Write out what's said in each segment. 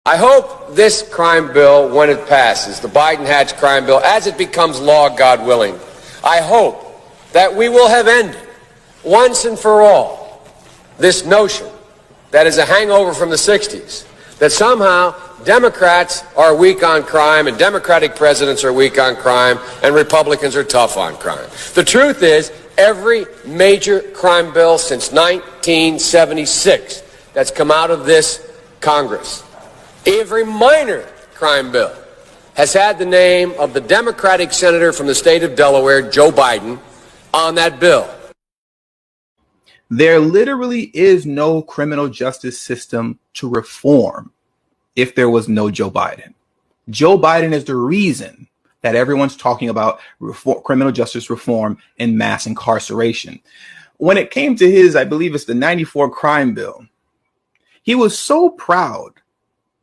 I hope this crime bill, when it passes, the Biden-Hatch crime bill, as it becomes law, God willing, I hope that we will have ended once and for all this notion that is a hangover from the 60s, that somehow Democrats are weak on crime and Democratic presidents are weak on crime and Republicans are tough on crime. The truth is, every major crime bill since 1976 that's come out of this Congress, every minor crime bill has had the name of the Democratic senator from the state of Delaware, Joe Biden, on that bill. There literally is no criminal justice system to reform if there was no Joe Biden. Joe Biden is the reason that everyone's talking about criminal justice reform and mass incarceration. When it came to his, I believe it's the 94 crime bill, he was so proud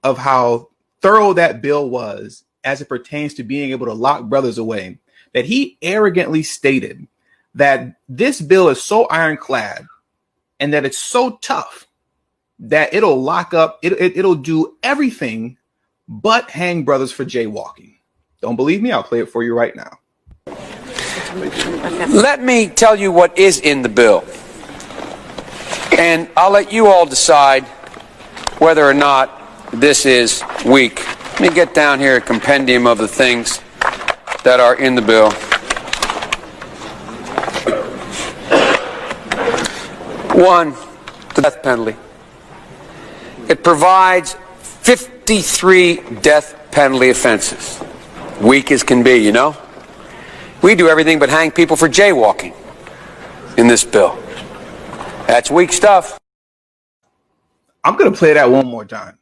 of how thorough that bill was as it pertains to being able to lock brothers away that he arrogantly stated that this bill is so ironclad and that it's so tough that it'll lock up, it'll do everything but hang brothers for jaywalking. Don't believe me? I'll play it for you right now. Let me tell you what is in the bill, and I'll let you all decide whether or not this is weak. Let me get down here a compendium of the things that are in the bill. One, the death penalty. It provides 53 death penalty offenses. Weak as can be, you know? We do everything but hang people for jaywalking in this bill. That's weak stuff. I'm going to play that one more time.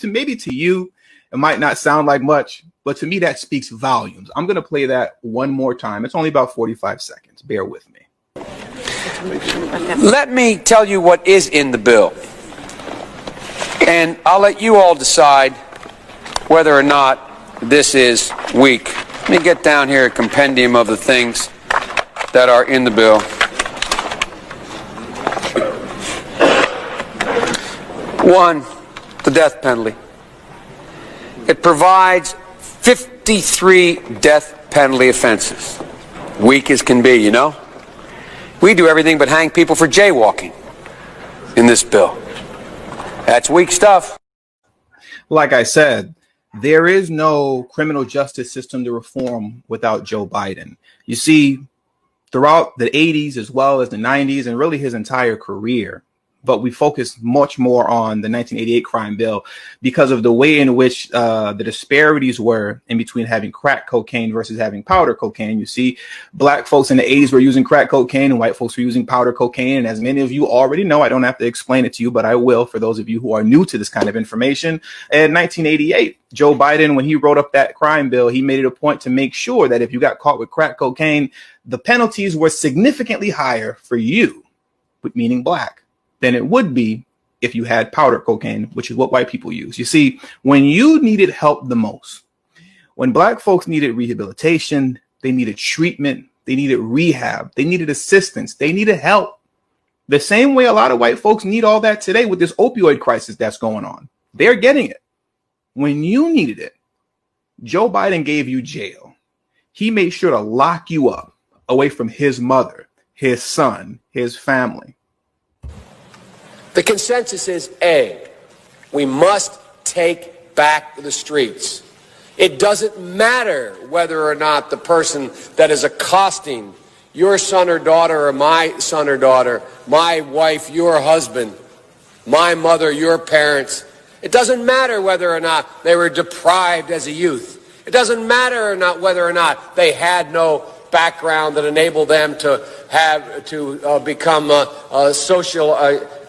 Maybe to you, it might not sound like much, but to me, that speaks volumes. I'm going to play that one more time. It's only about 45 seconds. Bear with me. Let me tell you what is in the bill, and I'll let you all decide whether or not this is weak. Let me get down here a compendium of the things that are in the bill. One, the death penalty. It provides 53 death penalty offenses. Weak as can be, you know? We do everything but hang people for jaywalking in this bill. That's weak stuff. Like I said, there is no criminal justice system to reform without Joe Biden. You see, throughout the 80s as well as the 90s and really his entire career, but we focus much more on the 1988 crime bill because of the way in which the disparities were in between having crack cocaine versus having powder cocaine. You see, black folks in the 80s were using crack cocaine and white folks were using powder cocaine. And as many of you already know, I don't have to explain it to you, but I will for those of you who are new to this kind of information. In 1988, Joe Biden, when he wrote up that crime bill, he made it a point to make sure that if you got caught with crack cocaine, the penalties were significantly higher for you, meaning black, than it would be if you had powder cocaine, which is what white people use. You see, when you needed help the most, when black folks needed rehabilitation, they needed treatment, they needed rehab, they needed assistance, they needed help. The same way a lot of white folks need all that today with this opioid crisis that's going on. They're getting it. When you needed it, Joe Biden gave you jail. He made sure to lock you up away from his mother, his son, his family. The consensus is A, we must take back the streets. It doesn't matter whether or not the person that is accosting your son or daughter or my son or daughter, my wife, your husband, my mother, your parents. It doesn't matter whether or not they were deprived as a youth. It doesn't matter or not whether or not they had no background that enabled them to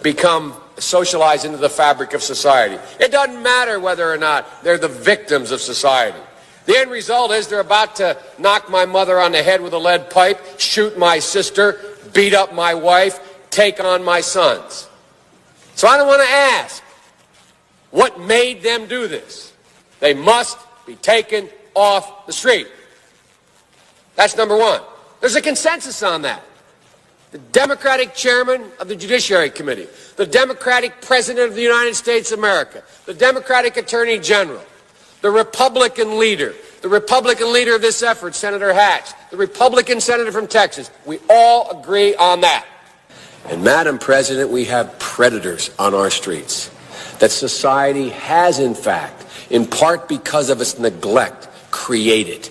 become socialized into the fabric of society. It doesn't matter whether or not they're the victims of society. The end result is they're about to knock my mother on the head with a lead pipe, shoot my sister, beat up my wife, take on my sons. So I don't want to ask what made them do this. They must be taken off the street. That's number one. There's a consensus on that. the Democratic chairman of the Judiciary Committee, the Democratic president of the United States of America, the Democratic attorney general, the Republican leader of this effort, Senator Hatch, the Republican senator from Texas. We all agree on that. And Madam President, we have predators on our streets that society has, in fact, in part because of its neglect, created.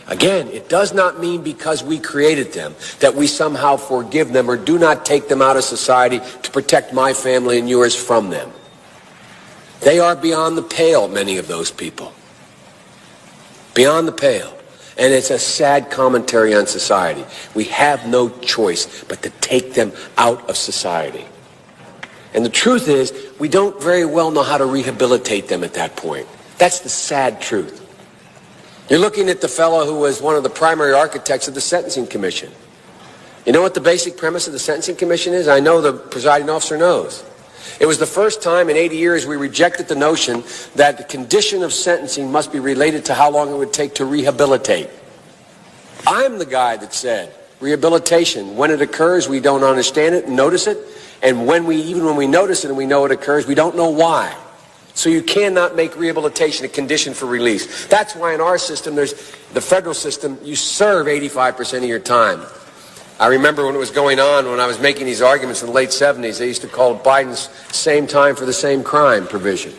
Again, it does not mean because we created them that we somehow forgive them or do not take them out of society to protect my family and yours from them. They are beyond the pale, many of those people. Beyond the pale. And it's a sad commentary on society. We have no choice but to take them out of society. And the truth is, we don't very well know how to rehabilitate them at that point. That's the sad truth. You're looking at the fellow who was one of the primary architects of the Sentencing Commission. You know what the basic premise of the Sentencing Commission is? I know the presiding officer knows. It was the first time in 80 years we rejected the notion that the condition of sentencing must be related to how long it would take to rehabilitate. I'm the guy that said rehabilitation, when it occurs, we don't understand it and notice it. And even when we notice it and we know it occurs, we don't know why. So you cannot make rehabilitation a condition for release. That's why in our system, there's the federal system, you serve 85% of your time. I remember when it was going on, when I was making these arguments in the late 70s, they used to call Biden's same time for the same crime provision.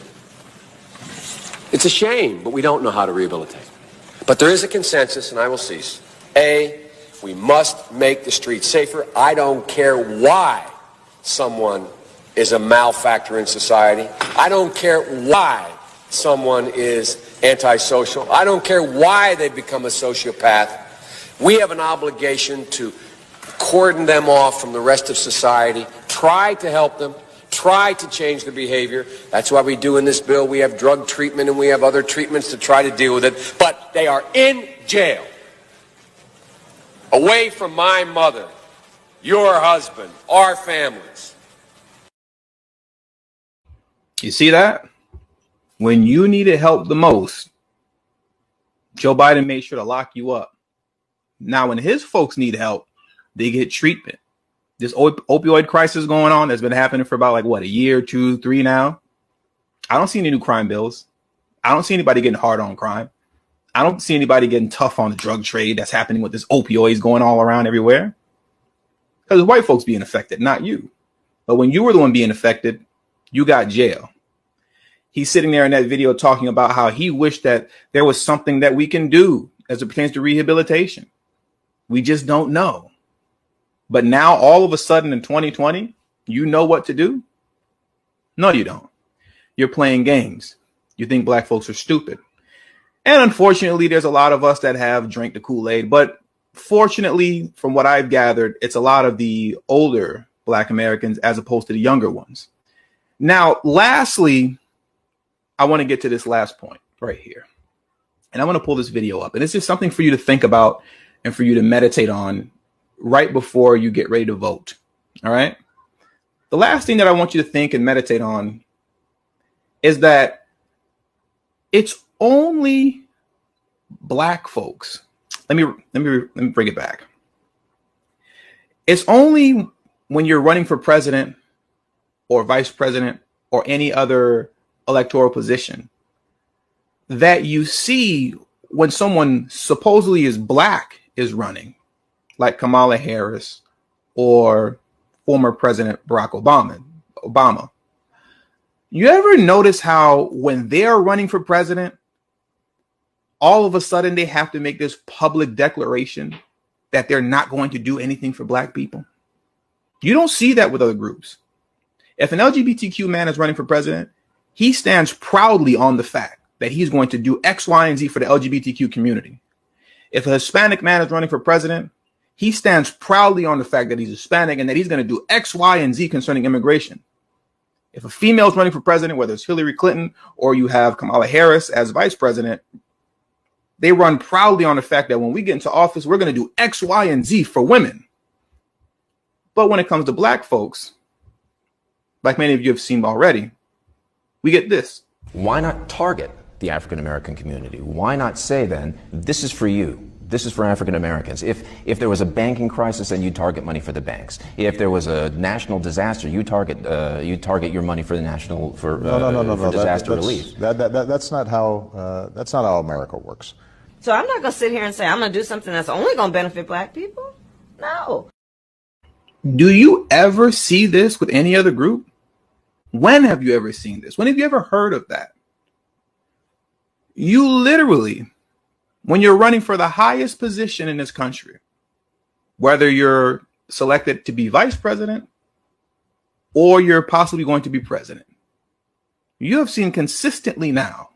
It's a shame, but we don't know how to rehabilitate. But there is a consensus, and I will cease. A, we must make the streets safer. I don't care why someone is a malfactor in society. I don't care why someone is antisocial. I don't care why they become a sociopath. We have an obligation to cordon them off from the rest of society, try to help them, try to change their behavior. That's why we do in this bill. We have drug treatment and we have other treatments to try to deal with it. But they are in jail, away from my mother, your husband, our families. You see that? When you needed help the most, Joe Biden made sure to lock you up. Now, when his folks need help, they get treatment. This opioid crisis going on that's been happening for about a year, 2, 3 now. I don't see any new crime bills. I don't see anybody getting hard on crime. I don't see anybody getting tough on the drug trade that's happening with this opioids going all around everywhere. Because white folks being affected, not you. But when you were the one being affected, you got jail. He's sitting there in that video talking about how he wished that there was something that we can do as it pertains to rehabilitation. We just don't know. But now all of a sudden in 2020, you know what to do? No, you don't. You're playing games. You think black folks are stupid. And unfortunately, there's a lot of us that have drank the Kool-Aid. But fortunately, from what I've gathered, it's a lot of the older black Americans as opposed to the younger ones. Now, lastly, I want to get to this last point right here. And I'm going to pull this video up. And it's just something for you to think about and for you to meditate on right before you get ready to vote. All right. The last thing that I want you to think and meditate on is that it's only black folks. Let me bring it back. It's only when you're running for president or vice president or any other electoral position that you see when someone supposedly is black is running, like Kamala Harris or former President Barack Obama. You ever notice how when they're running for president, all of a sudden they have to make this public declaration that they're not going to do anything for black people? You don't see that with other groups. If an LGBTQ man is running for president, he stands proudly on the fact that he's going to do X, Y, and Z for the LGBTQ community. If a Hispanic man is running for president, he stands proudly on the fact that he's Hispanic and that he's going to do X, Y, and Z concerning immigration. If a female is running for president, whether it's Hillary Clinton or you have Kamala Harris as vice president, they run proudly on the fact that when we get into office, we're going to do X, Y, and Z for women. But when it comes to black folks, like many of you have seen already, we get this. Why not target the African American community? Why not say then, this is for you? This is for African Americans. If there was a banking crisis, then you target money for the banks. If there was a national disaster, you target your money for the national for disaster relief. That's not how America works. So I'm not going to sit here and say I'm going to do something that's only going to benefit black people. No. Do you ever see this with any other group? When have you ever seen this? When have you ever heard of that? You literally, when you're running for the highest position in this country, whether you're selected to be vice president or you're possibly going to be president, you have seen consistently now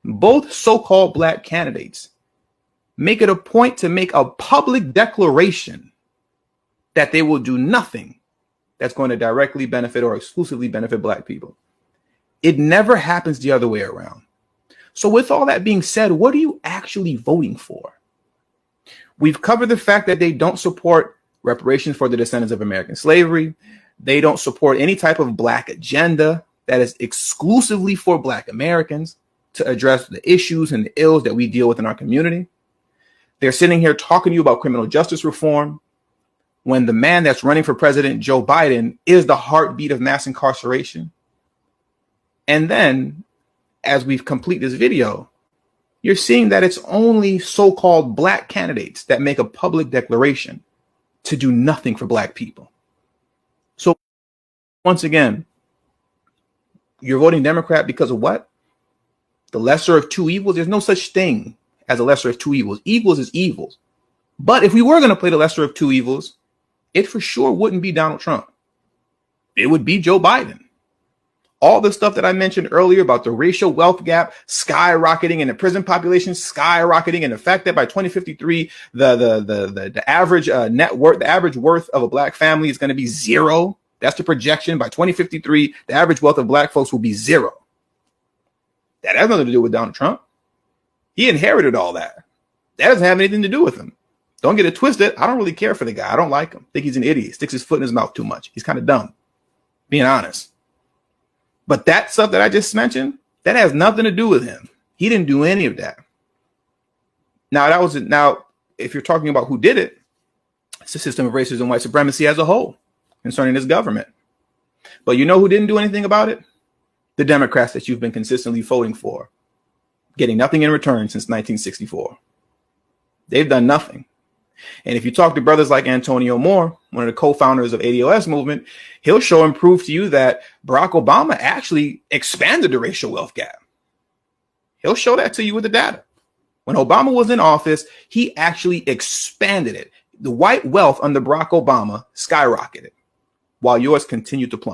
both so-called black candidates make it a point to make a public declaration that they will do nothing that's going to directly benefit or exclusively benefit black people. It never happens the other way around. So with all that being said, what are you actually voting for? We've covered the fact that they don't support reparations for the descendants of American slavery. They don't support any type of black agenda that is exclusively for black Americans to address the issues and the ills that we deal with in our community. They're sitting here talking to you about criminal justice reform when the man that's running for president, Joe Biden, is the heartbeat of mass incarceration. And then, as we've complete this video, you're seeing that it's only so-called black candidates that make a public declaration to do nothing for black people. So once again, you're voting Democrat because of what? The lesser of two evils? There's no such thing as a lesser of two evils. Evils is evils. But if we were going to play the lesser of two evils, it for sure wouldn't be Donald Trump. It would be Joe Biden. All the stuff that I mentioned earlier about the racial wealth gap skyrocketing and the prison population skyrocketing, and the fact that by 2053 the average net worth, the average worth of a black family is going to be zero. That's the projection. By 2053, the average wealth of black folks will be zero. That has nothing to do with Donald Trump. He inherited all that. That doesn't have anything to do with him. Don't get it twisted. I don't really care for the guy. I don't like him. I think he's an idiot. Sticks his foot in his mouth too much. He's kind of dumb, being honest. But that stuff that I just mentioned, that has nothing to do with him. He didn't do any of that. Now, if you're talking about who did it, it's the system of racism and white supremacy as a whole concerning this government. But you know who didn't do anything about it? The Democrats that you've been consistently voting for, getting nothing in return since 1964. They've done nothing. And if you talk to brothers like Antonio Moore, one of the co-founders of ADOS movement, he'll show and prove to you that Barack Obama actually expanded the racial wealth gap. He'll show that to you with the data. When Obama was in office, he actually expanded it. The white wealth under Barack Obama skyrocketed while yours continued to plummet.